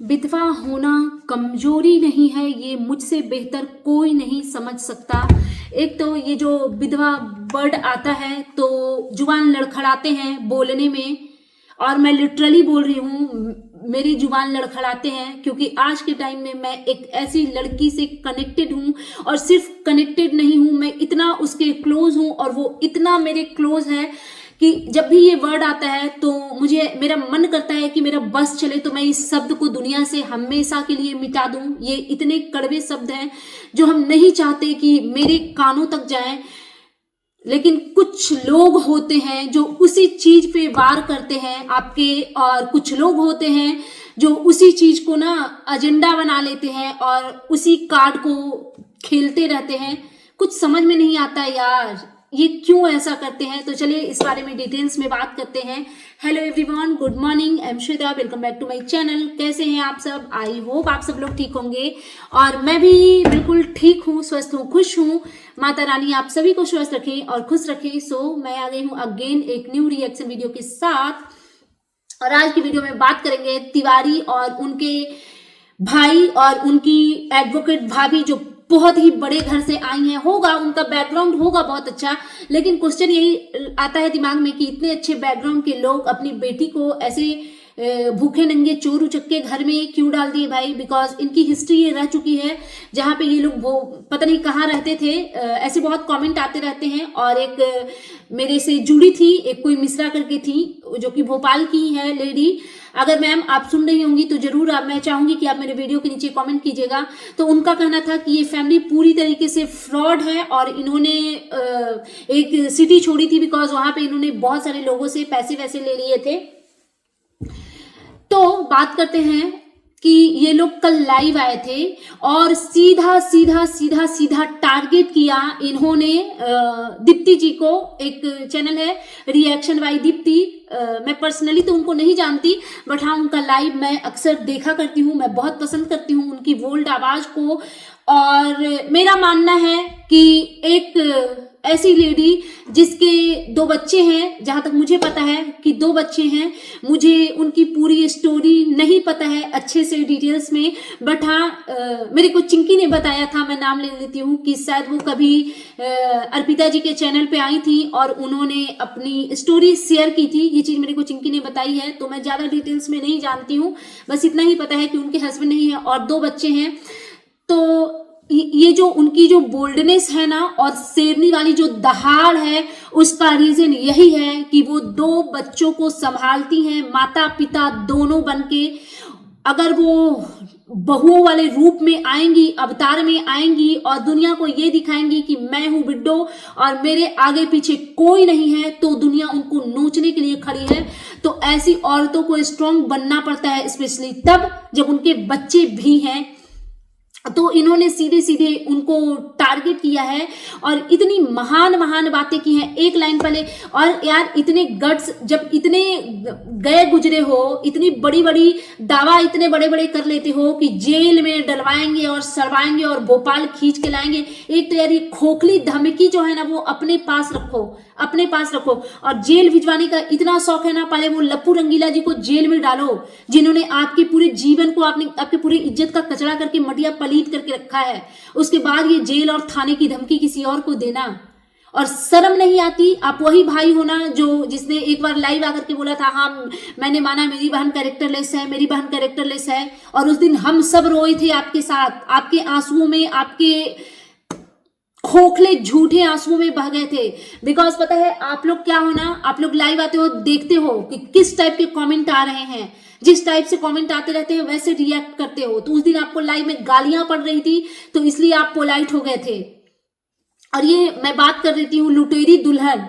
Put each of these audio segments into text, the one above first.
विधवा होना कमजोरी नहीं है, ये मुझसे बेहतर कोई नहीं समझ सकता। एक तो ये जो विधवा वर्ड आता है तो जुबान लड़खड़ाते हैं बोलने में, और मैं लिटरली बोल रही हूँ, मेरी जुबान लड़खड़ाते हैं क्योंकि आज के टाइम में मैं एक ऐसी लड़की से कनेक्टेड हूँ, और सिर्फ कनेक्टेड नहीं हूँ, मैं इतना उसके क्लोज हूँ और वो इतना मेरे क्लोज है कि जब भी ये वर्ड आता है तो मुझे मेरा मन करता है कि मेरा बस चले तो मैं इस शब्द को दुनिया से हमेशा के लिए मिटा दूं। ये इतने कड़वे शब्द हैं जो हम नहीं चाहते कि मेरे कानों तक जाएं, लेकिन कुछ लोग होते हैं जो उसी चीज पे वार करते हैं आपके, और कुछ लोग होते हैं जो उसी चीज को ना एजेंडा बना लेते हैं और उसी कार्ड को खेलते रहते हैं। कुछ समझ में नहीं आता यार, ये क्यों ऐसा करते हैं। तो चलिए इस बारे में डिटेल्स में बात करते हैं। Hello everyone, good morning, I am Shweta, welcome back to my channel. कैसे हैं आप सब? आई होप आप सब लोग ठीक होंगे और मैं भी बिल्कुल ठीक हूँ, स्वस्थ हूँ, खुश हूँ। माता रानी आप सभी को स्वस्थ रखें और खुश रखें। सो मैं आ गई हूँ अगेन एक न्यू रिएक्शन वीडियो के साथ, और आज की वीडियो में बात करेंगे तिवारी और उनके भाई और उनकी एडवोकेट भाभी जो बहुत ही बड़े घर से आई हैं। होगा उनका बैकग्राउंड होगा बहुत अच्छा, लेकिन क्वेश्चन यही आता है दिमाग में कि इतने अच्छे बैकग्राउंड के लोग अपनी बेटी को ऐसे भूखे नंगे चोर उचक्के घर में क्यों डाल दिए भाई। बिकॉज इनकी हिस्ट्री ये रह चुकी है जहाँ पे ये लोग वो पता नहीं कहाँ रहते थे। ऐसे बहुत कमेंट आते रहते हैं, और एक मेरे से जुड़ी थी, एक कोई मिश्रा करके थी जो कि भोपाल की है लेडी। अगर मैम आप सुन रही होंगी तो जरूर मैं चाहूंगी कि आप मेरे वीडियो के नीचे कमेंट कीजिएगा। तो उनका कहना था कि ये फैमिली पूरी तरीके से फ्रॉड है और इन्होंने एक सिटी छोड़ी थी बिकॉज वहां पे इन्होंने बहुत सारे लोगों से पैसे वैसे ले लिए थे। तो बात करते हैं कि ये लोग कल लाइव आए थे और सीधा सीधा सीधा सीधा टारगेट किया इन्होंने दीप्ति जी को। एक चैनल है रिएक्शन बाय दीप्ति, मैं पर्सनली तो उनको नहीं जानती, बट हाँ उनका लाइव मैं अक्सर देखा करती हूँ। मैं बहुत पसंद करती हूँ उनकी बोल्ड आवाज को, और मेरा मानना है कि एक ऐसी लेडी जिसके 2 बच्चे हैं, जहां तक मुझे पता है कि 2 बच्चे हैं, मुझे उनकी पूरी स्टोरी नहीं पता है अच्छे से डिटेल्स में, बट हाँ मेरे को चिंकी ने बताया था, मैं नाम ले लेती हूँ, कि शायद वो कभी अर्पिता जी के चैनल पे आई थी और उन्होंने अपनी स्टोरी शेयर की थी। ये चीज मेरे को चिंकी ने बताई है, तो मैं ज्यादा डिटेल्स में नहीं जानती हूँ, बस इतना ही पता है कि उनके हस्बैंड नहीं है और 2 बच्चे हैं। तो ये जो उनकी जो बोल्डनेस है ना और शेरनी वाली जो दहाड़ है, उसका रीजन यही है कि वो 2 बच्चों को संभालती हैं, माता पिता दोनों बनके। अगर वो बहुओं वाले रूप में आएंगी, अवतार में आएंगी और दुनिया को ये दिखाएंगी कि मैं हूं बिड्डो और मेरे आगे पीछे कोई नहीं है, तो दुनिया उनको नोचने के लिए खड़ी है। तो ऐसी औरतों को स्ट्रांग बनना पड़ता है, स्पेशली तब जब उनके बच्चे भी हैं। तो इन्होंने सीधे सीधे उनको टारगेट किया है और इतनी महान महान बातें की हैं एक लाइन पहले। और यार इतने गट्स, जब इतने गए गुजरे हो, इतनी बड़ी बड़ी दावा इतने बड़े बड़े कर लेते हो कि जेल में डलवाएंगे और सड़वाएंगे और भोपाल खींच के लाएंगे, एक तो यार ये खोखली धमकी जो है ना वो अपने पास रखो, अपने पास रखो। और जेल भिजवाने का इतना शौक है ना, पहले वो लप्पू रंगीला जी को जेल में डालो जिन्होंने आपके पूरे जीवन को, आपके पूरी इज्जत का कचरा करके मटिया पलीत करके रखा है। उसके बाद ये जेल और थाने की धमकी किसी और को देना, और शर्म नहीं आती। आप वही भाई हो ना जो जिसने एक बार लाइव आकर के बोला था, हाँ मैंने माना मेरी बहन कैरेक्टरलेस है, मेरी बहन कैरेक्टरलेस है, और उस दिन हम सब रोए थे आपके साथ, आपके आंसुओं में, आपके खोखले झूठे आंसुओं में बह गए थे। बिकॉज पता है आप लोग क्या हो ना, आप लोग लाइव आते हो, देखते हो कि किस टाइप के कमेंट आ रहे हैं, जिस टाइप से कमेंट आते रहते हैं वैसे रिएक्ट करते हो। तो उस दिन आपको लाइव में गालियां पड़ रही थी तो इसलिए आप पोलाइट हो गए थे। और ये मैं बात कर रही हूँ लुटेरी दुल्हन,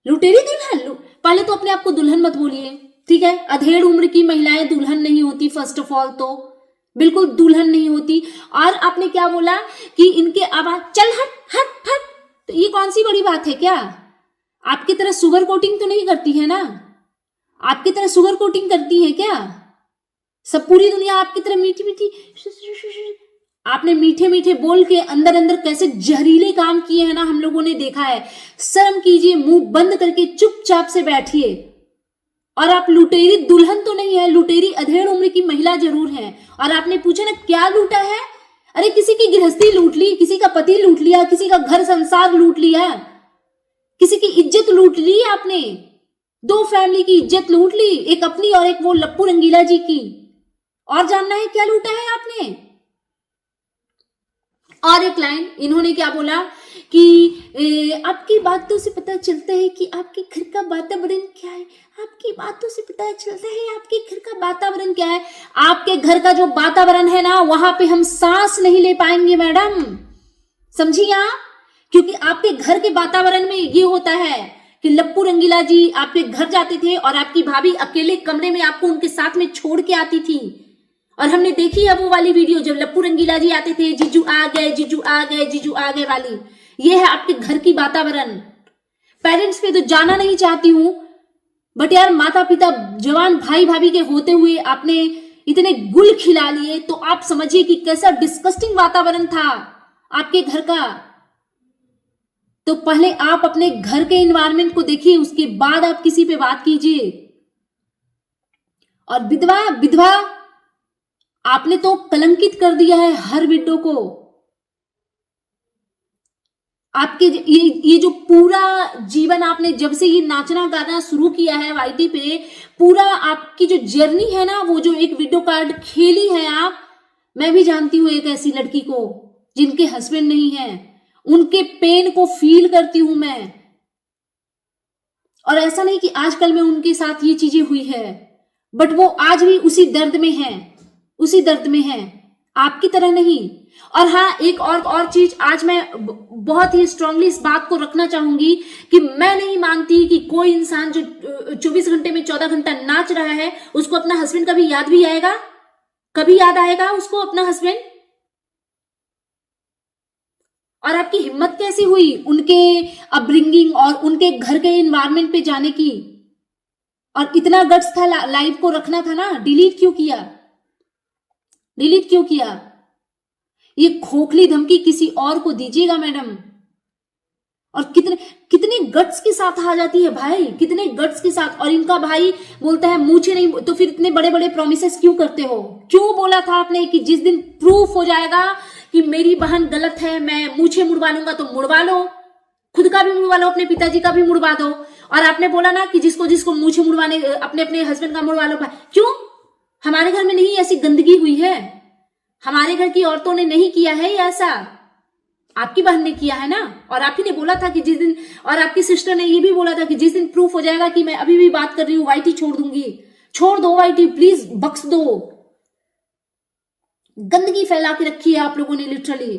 लुटेरी दुल्हन, पहले तो अपने आप को दुल्हन मत बोलिए, ठीक है। अधेड़ उम्र की महिलाएं दुल्हन नहीं होती, फर्स्ट ऑफ ऑल तो बिल्कुल दुल्हन नहीं होती। और आपने क्या बोला कि इनके आवाज, चल हट हट हट, तो ये कौन सी बड़ी बात है क्या? आपकी तरह सुगर कोटिंग तो नहीं करती है ना, आपकी तरह सुगर कोटिंग करती है क्या? सब पूरी दुनिया आपकी तरह मीठी मीठी, आपने मीठे मीठे बोल के अंदर अंदर कैसे जहरीले काम किए हैं ना, हम लोगों ने देखा है। शर्म कीजिए, मुंह बंद करके चुपचाप से बैठिए। और आप लुटेरी दुल्हन तो नहीं है, लुटेरी अधेड़ उम्र की महिला जरूर है। और आपने पूछा ना क्या लूटा है, अरे किसी की गृहस्थी लूट ली, किसी का पति लूट लिया, किसी का घर संसार लूट लिया, किसी की इज्जत लूट ली आपने, 2 फैमिली की इज्जत लूट ली, एक अपनी और एक वो लप्पू रंगीला जी की। और जानना है क्या लूटा है आपने? और एक लाइन इन्होंने क्या बोला कि आपकी बातों से पता चलता है कि आपके घर का वातावरण क्या है, आपकी बातों से पता चलता है आपके घर का वातावरण क्या है। आपके घर का जो वातावरण है ना, वहां पे हम सांस नहीं ले पाएंगे मैडम, समझिए आप। क्योंकि आपके घर के वातावरण में ये होता है कि लप्पू रंगीला जी आपके घर जाते थे और आपकी भाभी अकेले कमरे में आपको उनके साथ में छोड़ के आती थी। और हमने देखी है वो वाली वीडियो जब लप्पू रंगीला जी आते थे, जीजू आ गए, जीजू आ गए, जीजू आ गए वाली। ये है आपके घर की वातावरण। पेरेंट्स पे तो जाना नहीं चाहती हूं, बट यार माता पिता जवान भाई भाभी के होते हुए आपने इतने गुल खिला लिए, तो आप समझिए कि कैसा डिस्कस्टिंग वातावरण था आपके घर का। तो पहले आप अपने घर के एनवायरनमेंट को देखिए, उसके बाद आप किसी पे बात कीजिए। और विधवा विधवा आपने तो कलंकित कर दिया है हर विडो को। आपके ये जो पूरा जीवन आपने जब से ये नाचना गाना शुरू किया है वाईटी पे, पूरा आपकी जो जर्नी है ना, वो जो एक वीडियो कार्ड खेली है आप, मैं भी जानती हूं एक ऐसी लड़की को जिनके हस्बैंड नहीं है, उनके पेन को फील करती हूं मैं। और ऐसा नहीं कि आजकल में उनके साथ ये चीजें हुई है, बट वो आज भी उसी दर्द में है, उसी दर्द में है, आपकी तरह नहीं। और हाँ, एक और चीज आज मैं बहुत ही स्ट्रांगली इस बात को रखना चाहूंगी कि मैं नहीं मानती कि कोई इंसान जो 24 घंटे में 14 घंटा नाच रहा है, उसको अपना हस्बैंड कभी याद भी आएगा, कभी याद आएगा उसको अपना हस्बैंड। और आपकी हिम्मत कैसी हुई उनके अपब्रिंगिंग और उनके घर के एनवायरनमेंट पे जाने की? और इतना गट्स था लाइव को रखना था ना, डिलीट क्यों किया? डिलीट क्यों किया? ये खोखली धमकी किसी और को दीजिएगा मैडम। और कितने कितने गट्स के साथ आ जाती है भाई, कितने गट्स के साथ। और इनका भाई बोलता है मूछे नहीं, तो फिर इतने बड़े बड़े प्रोमिसेस क्यों करते हो? क्यों बोला था आपने कि जिस दिन प्रूफ हो जाएगा कि मेरी बहन गलत है, मैं मूछे मुड़वा लूंगा, तो मुड़वा लो, खुद का भी मुड़वा लो, अपने पिताजी का भी मुड़वा दो। और आपने बोला ना कि जिसको जिसको मूछे मुड़वाने, अपने अपने हस्बैंड का मुड़वा लो। क्यों? हमारे घर में नहीं ऐसी गंदगी हुई है, हमारे घर की औरतों ने नहीं किया है ऐसा, आपकी बहन ने किया है ना। और आप ही ने बोला था कि जिस दिन, और आपकी सिस्टर ने ये भी बोला था कि जिस दिन प्रूफ हो जाएगा कि मैं अभी भी बात कर रही हूँ, वाईटी छोड़ दूंगी। छोड़ दो वाईटी, प्लीज बख्श दो। गंदगी फैला के रखी है आप लोगों ने लिटरली।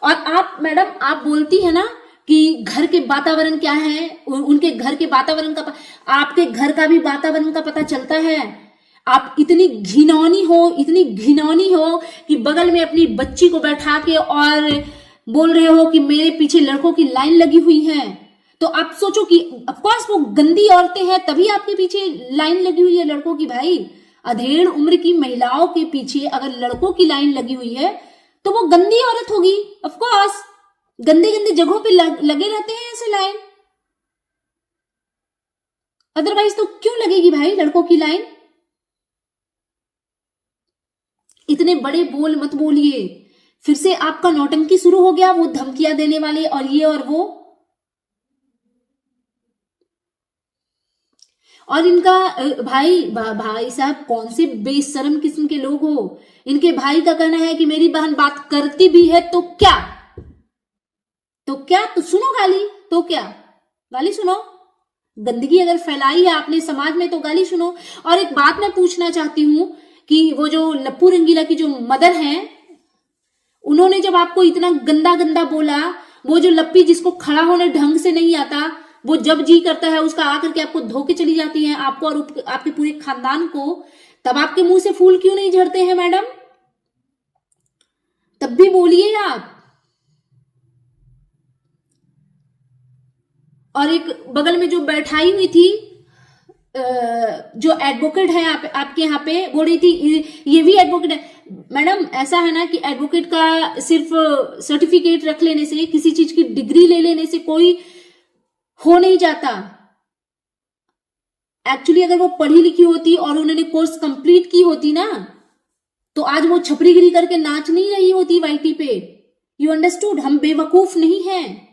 और आप मैडम, आप बोलती है ना कि घर के वातावरण क्या है, उनके घर के वातावरण का, आपके घर का भी वातावरण का पता चलता है। आप इतनी घिनौनी हो, इतनी घिनौनी हो कि बगल में अपनी बच्ची को बैठा के और बोल रहे हो कि मेरे पीछे लड़कों की लाइन लगी हुई है। तो आप सोचो कि ऑफकोर्स वो गंदी औरतें हैं, तभी आपके पीछे लाइन लगी हुई है लड़कों की। भाई, अधेड़ उम्र की महिलाओं के पीछे अगर लड़कों की लाइन लगी हुई है तो वो गंदी औरत होगी। ऑफकोर्स गंदे गंदे जगहों पे लगे रहते हैं ऐसे लाइन, अदरवाइज तो क्यों लगेगी भाई लड़कों की लाइन? इतने बड़े बोल मत बोलिए। फिर से आपका नौटंकी शुरू हो गया, वो धमकियां देने वाले और ये और वो। और इनका भाई साहब कौन से बेशरम किस्म के लोग हो। इनके भाई का कहना है कि मेरी बहन बात करती भी है तो क्या, तो सुनो गाली, तो क्या गाली सुनो। गंदगी अगर फैलाई है आपने समाज में तो गाली सुनो। और एक बात मैं पूछना चाहती हूं कि वो जो लप्पू रंगीला की जो मदर हैं, उन्होंने जब आपको इतना गंदा गंदा बोला, वो जो लप्पी जिसको खड़ा होने ढंग से नहीं आता, वो जब जी करता है उसका आकर के आपको धोके चली जाती है, आपको और आपके पूरे खानदान को, तब आपके मुंह से फूल क्यों नहीं झड़ते हैं मैडम? तब भी बोलिए आप। और एक बगल में जो बैठाई हुई थी, जो एडवोकेट है आपके यहाँ पे, बोल रही थी ये भी एडवोकेट है। मैडम, ऐसा है ना कि एडवोकेट का सिर्फ सर्टिफिकेट रख लेने से, किसी चीज की डिग्री ले लेने से कोई हो नहीं जाता। एक्चुअली अगर वो पढ़ी लिखी होती और उन्होंने कोर्स कंप्लीट की होती ना, तो आज वो छपरीगिरी करके नाच नहीं रही होती वाईटी पे। You understood? हम बेवकूफ नहीं हैं।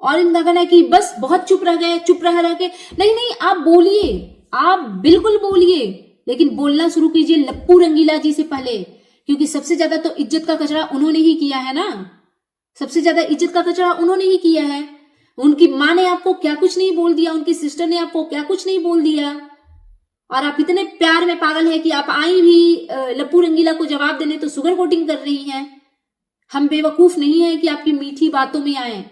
और इनका कहना है कि बस बहुत चुप रह गए, चुप रह के नहीं नहीं, आप बोलिए, आप बिल्कुल बोलिए, लेकिन बोलना शुरू कीजिए लप्पू रंगीला जी से पहले, क्योंकि सबसे ज्यादा तो इज्जत का कचरा उन्होंने ही किया है ना। सबसे ज्यादा इज्जत का कचरा उन्होंने ही किया है। उनकी माँ ने आपको क्या कुछ नहीं बोल दिया, उनकी सिस्टर ने आपको क्या कुछ नहीं बोल दिया, और आप इतने प्यार में पागल है कि आप आई भी लप्पू रंगीला को जवाब देने तो शुगर कोटिंग कर रही हैं। हम बेवकूफ नहीं है कि आपकी मीठी बातों में आए।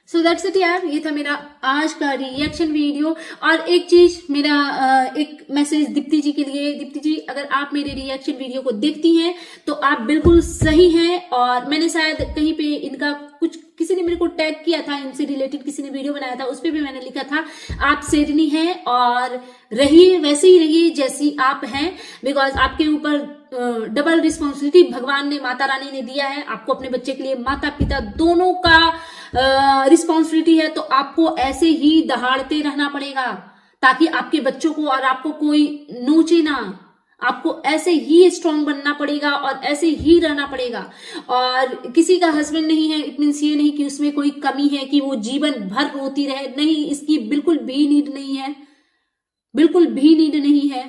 सो दैट्स इट यार, ये था मेरा आज का रिएक्शन वीडियो। और एक चीज, मेरा एक मैसेज दीप्ति जी के लिए। दीप्ति जी, अगर आप मेरे रिएक्शन वीडियो को देखती हैं तो आप बिल्कुल सही हैं, और मैंने शायद कहीं पे इनका कुछ, किसी ने मेरे को टैग किया था, इनसे रिलेटेड किसी ने वीडियो बनाया था, उस पर भी मैंने लिखा था आप शेरनी हैं और रहिए, वैसे ही रहिए जैसी आप हैं, बिकॉज आपके ऊपर डबल रिस्पॉन्सिबिलिटी भगवान ने, माता रानी ने दिया है आपको। अपने बच्चे के लिए माता पिता दोनों का रिस्पॉन्सिबिलिटी है, तो आपको ऐसे ही दहाड़ते रहना पड़ेगा ताकि आपके बच्चों को और आपको कोई नोचे ना। आपको ऐसे ही स्ट्रांग बनना पड़ेगा और ऐसे ही रहना पड़ेगा। और किसी का हस्बैंड नहीं है इट मीन्स ये नहीं कि उसमें कोई कमी है कि वो जीवन भर रोती रहे, नहीं, इसकी बिल्कुल भी नीड नहीं है, बिल्कुल भी नीड नहीं है।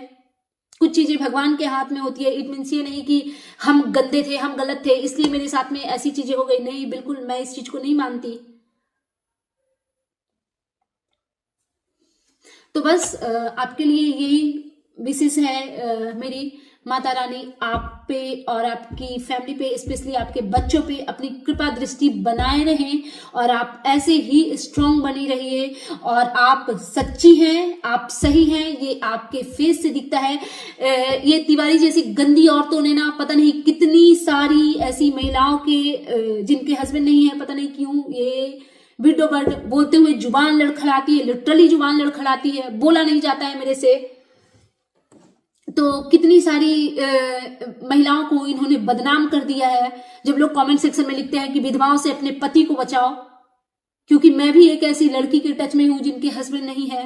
कुछ चीजें भगवान के हाथ में होती है। इट मीन्स ये नहीं कि हम गंदे थे, हम गलत थे, इसलिए मेरे साथ में ऐसी चीजें हो गई, नहीं, बिल्कुल मैं इस चीज को नहीं मानती। तो बस आपके लिए यही विशेष है मेरी, माता रानी आप पे और आपकी फैमिली पे, स्पेशली आपके बच्चों पे अपनी कृपा दृष्टि बनाए रहें, और आप ऐसे ही स्ट्रांग बनी रहिए। और आप सच्ची हैं, आप सही हैं, ये आपके फेस से दिखता है। ये तिवारी जैसी गंदी औरतों ने ना पता नहीं कितनी सारी ऐसी महिलाओं के जिनके हस्बैंड नहीं है, पता नहीं क्यों ये विडो बर्ड बोलते हुए जुबान लड़खड़ाती है, लिटरली जुबान लड़खड़ाती है, बोला नहीं जाता है मेरे से। तो कितनी सारी महिलाओं को इन्होंने बदनाम कर दिया है। जब लोग कमेंट सेक्शन में लिखते हैं कि विधवाओं से अपने पति को बचाओ, क्योंकि मैं भी एक ऐसी लड़की के टच में हूं जिनके हस्बैंड नहीं है,